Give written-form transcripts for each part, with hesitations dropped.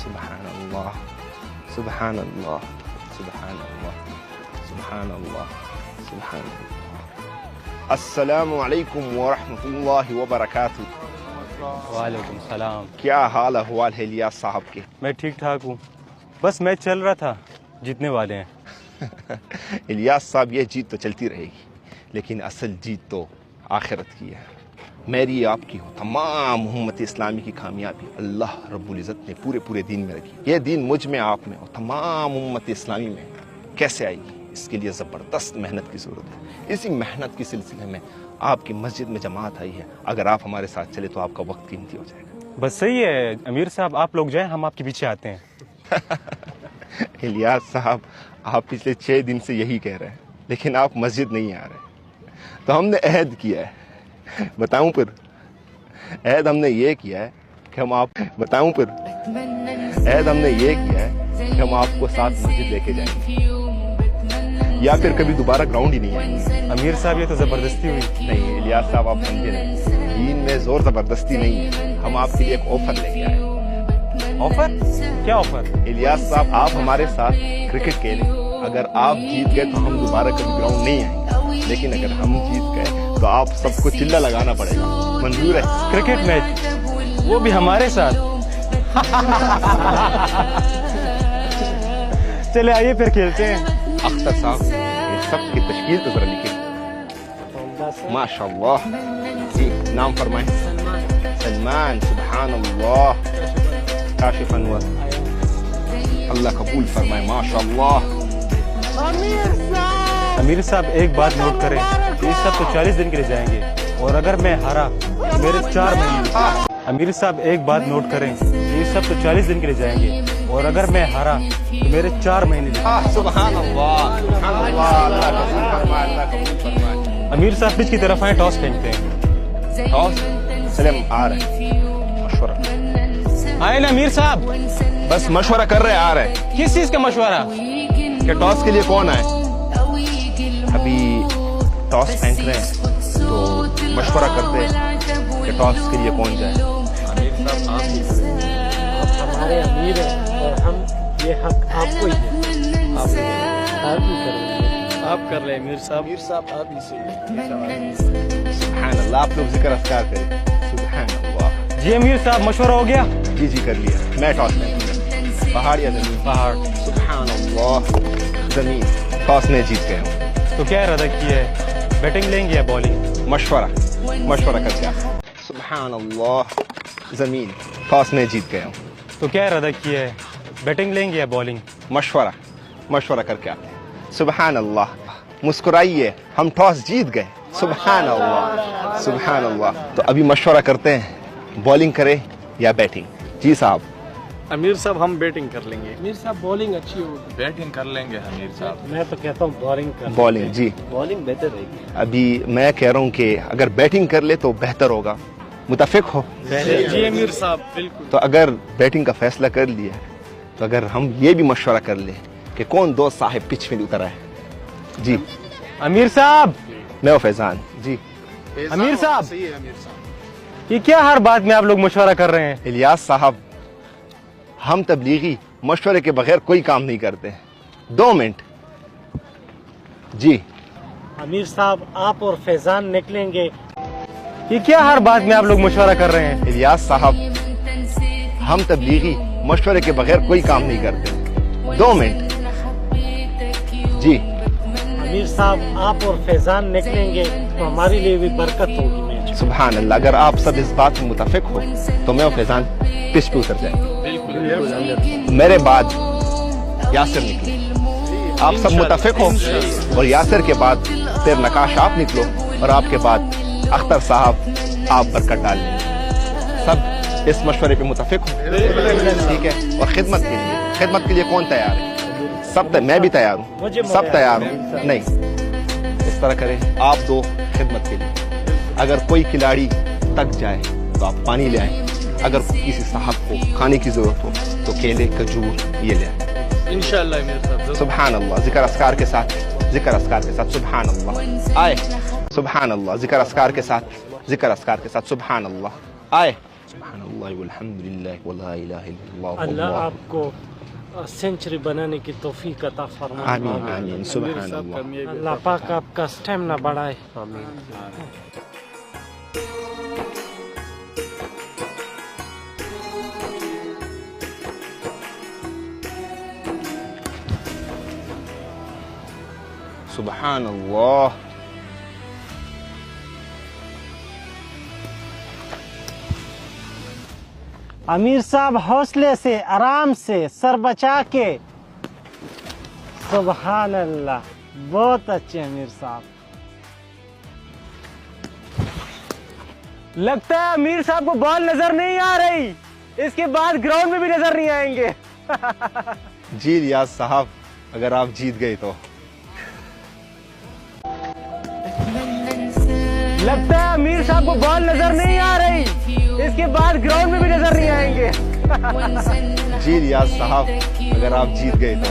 सुभान अल्लाह, सुभान अल्लाह, सुभान अल्लाह, सुभान अल्लाह, सुभान अल्लाह। अस्सलामु अलैकुम व रहमतुल्लाहि व बरकातुहू। वालेकुम सलाम। क्या हाल अहवाल है इलियास साहब के? मैं ठीक ठाक हूँ, बस मैच चल रहा था, जीतने वाले हैं। इलियास साहब, ये जीत तो चलती रहेगी, लेकिन असल जीत तो आखिरत की है। मेरी आपकी हो, तमाम उम्मत इस्लामी की कामयाबी अल्लाह रब्बुल इज़्ज़त ने पूरे पूरे दीन में रखी। ये दीन मुझ में, आप में और तमाम उम्मत इस्लामी में कैसे आएगी, इसके लिए ज़बरदस्त मेहनत की ज़रूरत है। इसी मेहनत के सिलसिले में आपकी मस्जिद में जमात आई है। अगर आप हमारे साथ चले तो आपका वक्त कीमती हो जाएगा। बस सही है अमीर साहब, आप लोग जाएं, हम आपके पीछे आते हैं। इलियास साहब, आप पिछले 6 दिन से यही कह रहे हैं, लेकिन आप मस्जिद नहीं आ रहे। तो हमने अहद किया है, बताऊं फिर? अहद हमने ये किया है कि हम आप बताऊं फिर? अहद हमने ये किया है कि हम आपको साथ मस्जिद लेके जाएंगे, या फिर कभी दोबारा ग्राउंड ही नहीं आएंगे। अमीर साहब, ये तो जबरदस्ती हुई। नहीं इलियास साहब, आप समझे नहीं, दीन में जोर जबरदस्ती नहीं है। हम आपके लिए एक ऑफर लेके आए। ऑफर? क्या ऑफर? इलियास साहब, आप हमारे साथ क्रिकेट खेलें। अगर आप जीत गए तो हम दोबारा कभी ग्राउंड नहीं आएंगे, लेकिन अगर हम जीत गए तो आप सबको चिल्ला लगाना पड़ेगा। मंजूर है? क्रिकेट मैच, वो भी हमारे साथ। चले आइए फिर खेलते हैं। अख्तर साहब, ये सब की तशकील तो जरा लिखिए। माशाल्लाह। जी, नाम फरमाएं। सलमान। सुभान अल्लाह। काशिफ अनवर, अल्लाह कबूल फरमाए। माशाल्लाह। अमीर साहब, एक बात नोट करें, ये सब तो 40 दिन के लिए जाएंगे, और अगर मैं हारा तो मेरे 4 महीने। अमीर साहब, एक बात नोट करें, ये सब तो 40 दिन के लिए जाएंगे, और अगर मैं हारा तो मेरे 4 महीने। सुभान अल्लाह, सुभान अल्लाह, अल्लाह कबूल फरमाए, अल्लाह कबूल फरमाए। अमीर साहब, पिच की तरफ आए, टॉस खेलते हैं। टॉस? चले हम आ रहे हैं। मशवरा आए ना अमीर साहब? बस मशवरा कर रहे, आ रहे हैं। किस चीज का मशवरा? कि टॉस के लिए कौन आए? अभी टॉस फेंक रहे हैं, तो मशवरा करते हैं कि टॉस के लिए कौन जाए। अमीर साहब, आप ही हमारे अमीर हैं और हम ये हक आपको ही दें। आप ही करेंगे, आप कर रहे हैं अमीर साहब। अमीर साहब, आप ही से। सुभान अल्लाह, आप लोग जिक्र अस्कार करें। सुभान अल्लाह। जी अमीर साहब, मशवरा हो गया? जी जी, कर लिया। मैं टॉस फेंकूंगा। पहाड़ या जमीन? पहाड़। सुभान अल्लाह। जमीन। टॉस में जीत गए हम। तो क्या इरादा किया है, बैटिंग लेंगे या बॉलिंग? मशवरा करके आ। सुभान अल्लाह। जमीन। टॉस में जीत गए हम। तो क्या इरादा किया है, बैटिंग लेंगे या बॉलिंग? मशवरा करके आते हैं। सुभान अल्लाह। मुस्कुराइए, हम टॉस जीत गए। सुभान अल्लाह, सुभान अल्लाह। तो अभी मशवरा करते हैं, बॉलिंग करें या बैटिंग? जी साहब। अमीर साहब, हम बैटिंग कर लेंगे। अमीर साहब, बॉलिंग अच्छी होगी। बैटिंग कर लेंगे अमीर साहब। मैं तो कहता हूँ बॉलिंग कर। बॉलिंग? जी, बॉलिंग बेहतर रहेगी। अभी मैं कह रहा हूँ कि अगर बैटिंग कर ले तो बेहतर होगा। मुतफिक हो? जी अमीर साहब, बिल्कुल। तो अगर बैटिंग का फैसला कर लिया, तो अगर हम ये भी मशवरा कर ले कि कौन दोस्त साहिब पिच में उतर आए। जी अमीर साहब। मैं फैजान। जी अमीर साहब, सही है अमीर साहब। ये क्या हर बात में आप लोग मशवरा कर रहे हैं? इलियास साहब, हम तबलीगी मशवरे के बगैर कोई काम नहीं करते। 2 मिनट। जी अमीर साहब, आप और फैजान निकलेंगे। ये क्या हर बात में आप लोग मशवरा कर रहे हैं? इलियास साहब, हम तबलीगी मशवरे के बगैर कोई काम नहीं करते। 2 मिनट। जी अमीर साहब, आप और फैजान निकलेंगे तो हमारे लिए भी बरकत होगी मैच। सुभान अल्लाह। अगर आप सब इस बात में मुतफिक हो तो मैं और फैजान पिच पे उतर जाए। मेरे बाद यासिर निकले। आप सब मुतफिक हो, और यासिर के बाद फिर नकाश आप निकलो, और आपके बाद अख्तर साहब आप बरकत डाल लें। सब इस मशवरे पे मुतफिक हो? ठीक है। और खिदमत के लिए कौन तैयार है? सब मैं भी तैयार हूँ, सब तैयार हूँ। नहीं, इस तरह करें, आप 2 खिदमत के लिए। अगर कोई खिलाड़ी तक जाए तो आप पानी ले आए। अगर किसी साहब को खाने की जरूरत हो तो केले, खजूर ये ले आए। इंशाअल्लाह अमीर साहब। सुभान अल्लाह। जिक्र अस्कार के साथ, सुभान अल्लाह। आए। सुभान अल्लाह। जिक्र अस्कार के साथ, सुभान अल्लाह। आए। सुब्हानल्लाह वल्हम्दुलिल्लाह वला इलाहा इल्लल्लाह अल्लाह वल्लाहु आपको सेंचुरी बनाने की तौफीक अता फरमाए। आमीन आमीन सुब्हानल्लाह। अल्लाह पाक आपका स्टेमिना बढ़ाए। सुब्हानल्लाह। अमीर साहब हौसले से, आराम से, सर बचा के। सुभान अल्लाह, बहुत अच्छे अमीर साहब। लगता है अमीर साहब को बॉल नजर नहीं आ रही, इसके बाद ग्राउंड में भी नजर नहीं आएंगे। जी रियाज साहब, अगर आप जीत गए तो। लगता है अमीर साहब को बॉल नजर नहीं आ रही, इसके बाद ग्राउंड में भी नजर नहीं आएंगे। जी रियाज साहब, अगर आप जीत गए तो।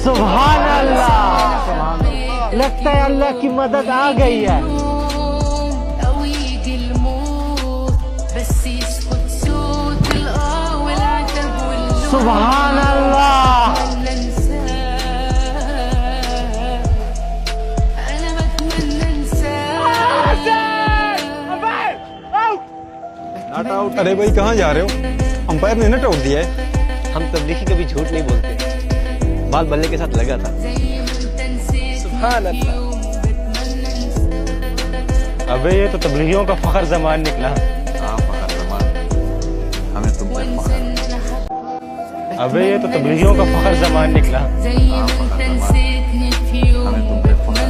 सुभान अल्लाह, लगता है अल्लाह की मदद आ गई है। सुभान अल्लाह। Not out. अरे भाई कहाँ जा रहे हो? अंपायर ने नॉट आउट दिया है। हम तबलीगी कभी झूठ नहीं बोलते, बाल बल्ले के साथ लगा था। सुभान अल्लाह। अबे ये तो तबलीगियों का फखर जमान निकला। हाँ फखर जमान, हमें तुम पे फखर। अबे ये तो तबलीगियों का फखर जमान निकला। हाँ फखर जमान, हमें तुम पे फखर।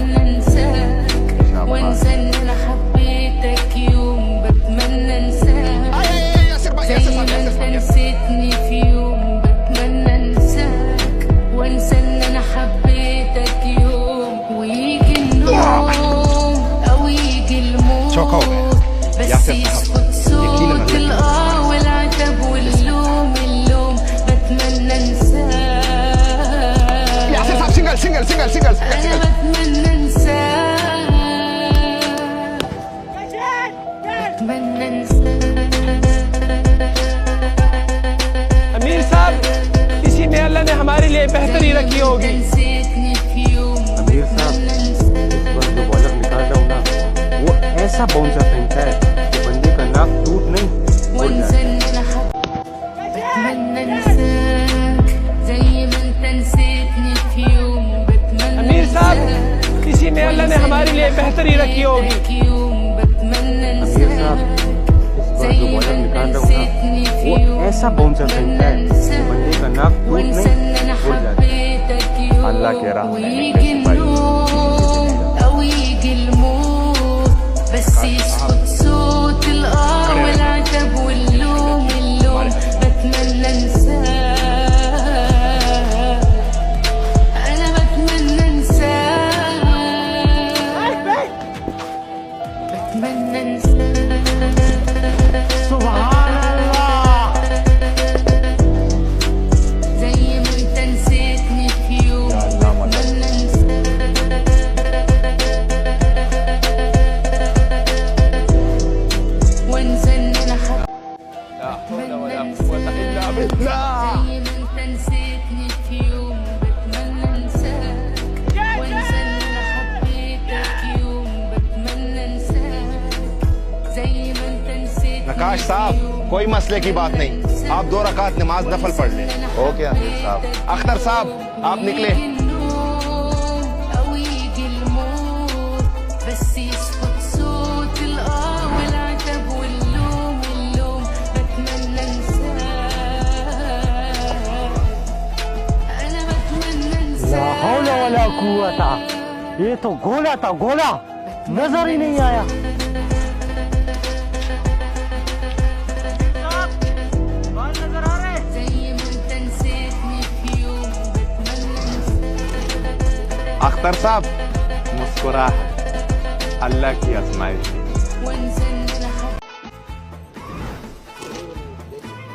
चौका हो गया यासिर साहब, यकीनन यासिर साहब, single single single single single. अमीर साहब, इसी में अल्लाह ने हमारे लिए बेहतरी रखी होगी। अमीर साहब, इस बार जो बॉलर निकाल रहा हूँ ना, वो ऐसा बाउंसर फेंकता है कि बंदे का नाक टूट नहीं उड़ जाए। अमीर साहब, इसी में अल्लाह ने हमारे लिए बेहतरी रखी होगी। अमीर साहब, इस बार जो बॉलर निकाल रहा हूँ ना, वो ऐसा बाउंसर फेंकता है कि बंदे का नाक टूट नहीं उड़ जाए। अल्लाह के राह में निकले सिपाही। सुभान अल्लाह। नकाश साहब, कोई मसले की बात नहीं, आप 2 रकात नमाज नफल पढ़ लें। ओके अमीर साहब। अख्तर साहब, आप निकले। ला हौला वला कुव्वता, ये तो गोला था, गोला नजर ही नहीं आया। अख्तर साहब, मुस्कुराहट अल्लाह की आजमाइश है।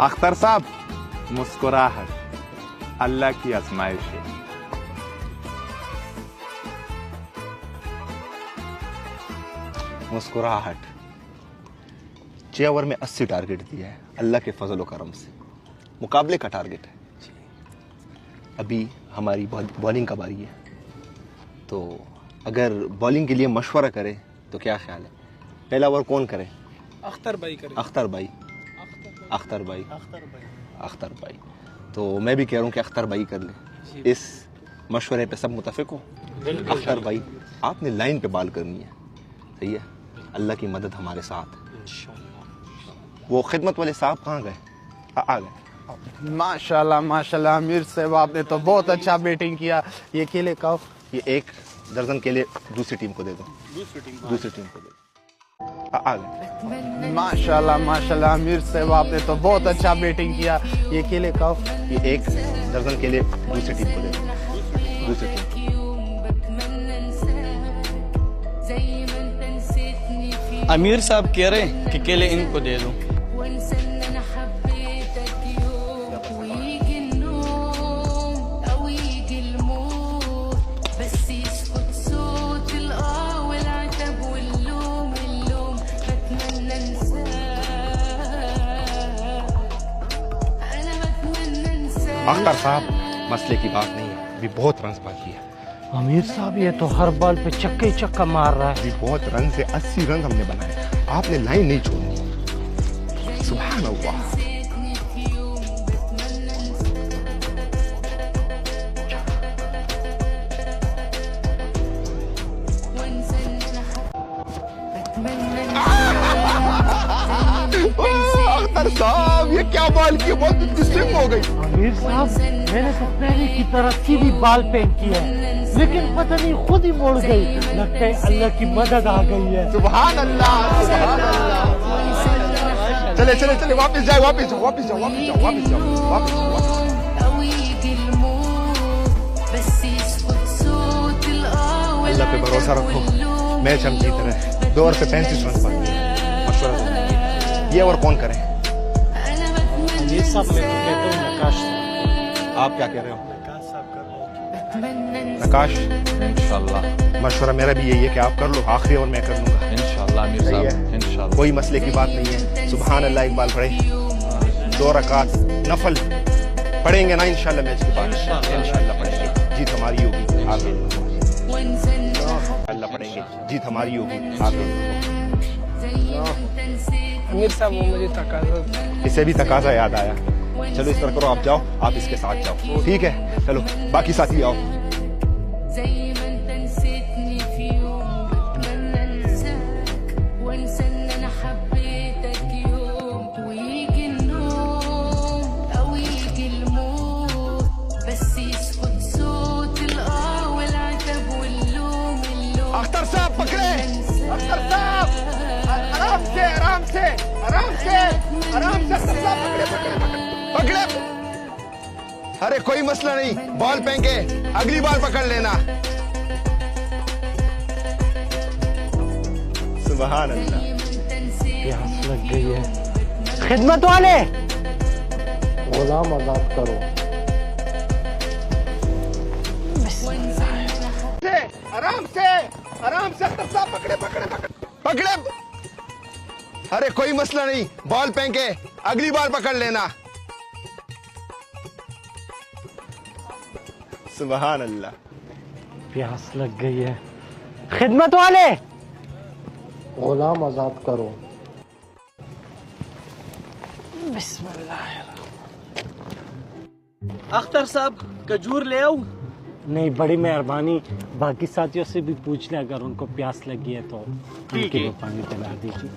अख्तर साहब, मुस्कुराहट अल्लाह की आजमाइश है। मुस्कुराहट। 6 ओवर में 80 टारगेट दिया है अल्लाह के फजल करम से, मुकाबले का टारगेट है। अभी हमारी बॉलिंग का बारी है, तो अगर बॉलिंग के लिए मशवरा करे तो क्या ख्याल है? पहला ओवर कौन करे? अख्तर भाई करे। अख्तर भाई। तो मैं भी कह रहा हूँ कि अख्तर भाई कर ले। इस मशवरे पे सब मुतफिक हो? अख्तर भाई आपने लाइन पे बाल करनी है, सही है? अल्लाह की मदद हमारे साथ। वो खिदमत वाले साहब कहाँ गए? आ गए। माशाल्लाह माशाल्लाह आमिर साहब आपने तो बहुत अच्छा बैटिंग किया। ये केले का ये 1 दर्जन केले दूसरी टीम को दे दो। दूसरी टीम को दे दो। आ गए। माशाल्लाह माशाल्लाह आमिर साहब आपने तो बहुत अच्छा बैटिंग किया। ये केले का ये 1 दर्जन केले दूसरी टीम को दे दो। दूसरी टीम। अमीर साहब कह रहे हैं कि केले इनको दे दूं। अख्तर साहब मसले की बात नहीं है, अभी बहुत रन बाकी है। आमिर साहब ये तो हर बॉल पे चक्का ही चक्का मार रहा है। अभी बहुत रन से 80 रन हमने बनाए, आपने लाइन नहीं छोड़नी। सुभान अल्लाह। अख्तर साहब ये क्या बॉल की, बहुत स्विंग हो गई। आमिर साहब मैंने तो पहले की तरह सीधी बॉल फेंक की है, लेकिन पता नहीं खुद ही मुड़ गई। लगता है अल्लाह की मदद आ गई है। सुभान अल्लाह, सुभान अल्लाह। चले चले चले, वापस जाओ, वापस जाओ, वापस जाओ, वापस जाओ, वापस जाओ, वापस जाओ, वापस जाओ। अल्लाह पे भरोसा रखो, मैच हम जीत रहे हैं। 2 ओवर पे 35 रन पाए। मशवरा दो, ये ओवर कौन करे? आमिर साहब मैं तो कहता हूँ नकाश साहब। आप क्या कह रहे हो? नकाश, इंशाल्लाह मशवरा मेरा भी यही है कि आप कर लो, आखिरी ओवर मैं कर लूंगा। इंशाल्लाह आमिर सही साहब, है। इंशाल्लाह। कोई मसले की बात नहीं है। सुभान अल्लाह इकबाल पढ़े, 2 रकात नफल पढ़ेंगे ना इंशाल्लाह मैच के बाद। इंशाल्लाह पढ़ेंगे, जीत हमारी होगी। आप अल्लाह पढ़ेंगे, जीत हमारी होगी। आप आमिर साहब वो मुझे तकाजा, इसे भी तकाजा याद आया। चलो इस तरह करो, आप जाओ, आप इसके साथ जाओ, ठीक है? चलो बाकी साथी आओ। अख्तर साहब पकड़े, अख्तर साहब आराम से आराम से आराम से आराम से, अख्तर साहब पकड़े पकड़े पकड़े। अरे कोई मसला नहीं, बॉल फेंके, अगली बार पकड़ लेना। सुभान अल्लाह। प्यास लग गई है। खिदमत वाले गुलाम आजाद करो। आराम से अख्तर साहब पकड़े पकड़े पकड़े पकड़े। अरे कोई मसला नहीं, बॉल फेंके, अगली बार पकड़ लेना। सुभान अल्लाह। प्यास लग गई है। खिदमत वाले गुलाम आजाद करो। बिस्मिल्लाह। अख्तर साहब खजूर ले आओ। नहीं, बड़ी मेहरबानी। बाकी साथियों से भी पूछ ले, अगर उनको प्यास लगी है तो ठीक है, पानी पिला दीजिए।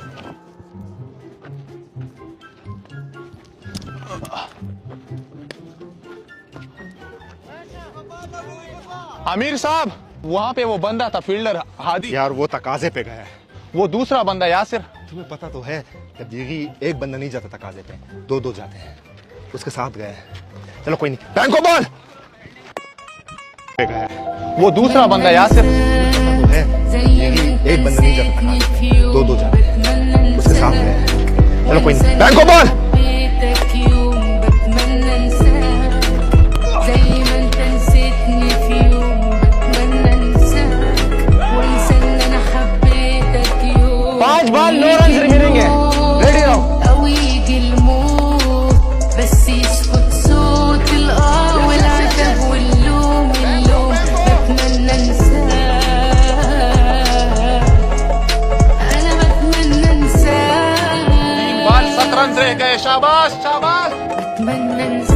आमिर साहब वहाँ पे वो बंदा था फील्डर हादी। यार वो तकाजे पे गया है। वो दूसरा बंदा यासिर। तुम्हें पता तो है तबलीगी एक बंदा नहीं जाता तकाजे पे, 2-2 जाते हैं। उसके साथ गया है। चलो कोई नहीं, बैंको बॉल पे गया है। वो दूसरा बंदा यासिर। पता तो है तबलीगी एक बंदा नहीं जाता तकाजे पे, 2-2 जाते हैं। उसके साथ गया है। चलो कोई नहीं, बैंको बॉल। शाबाश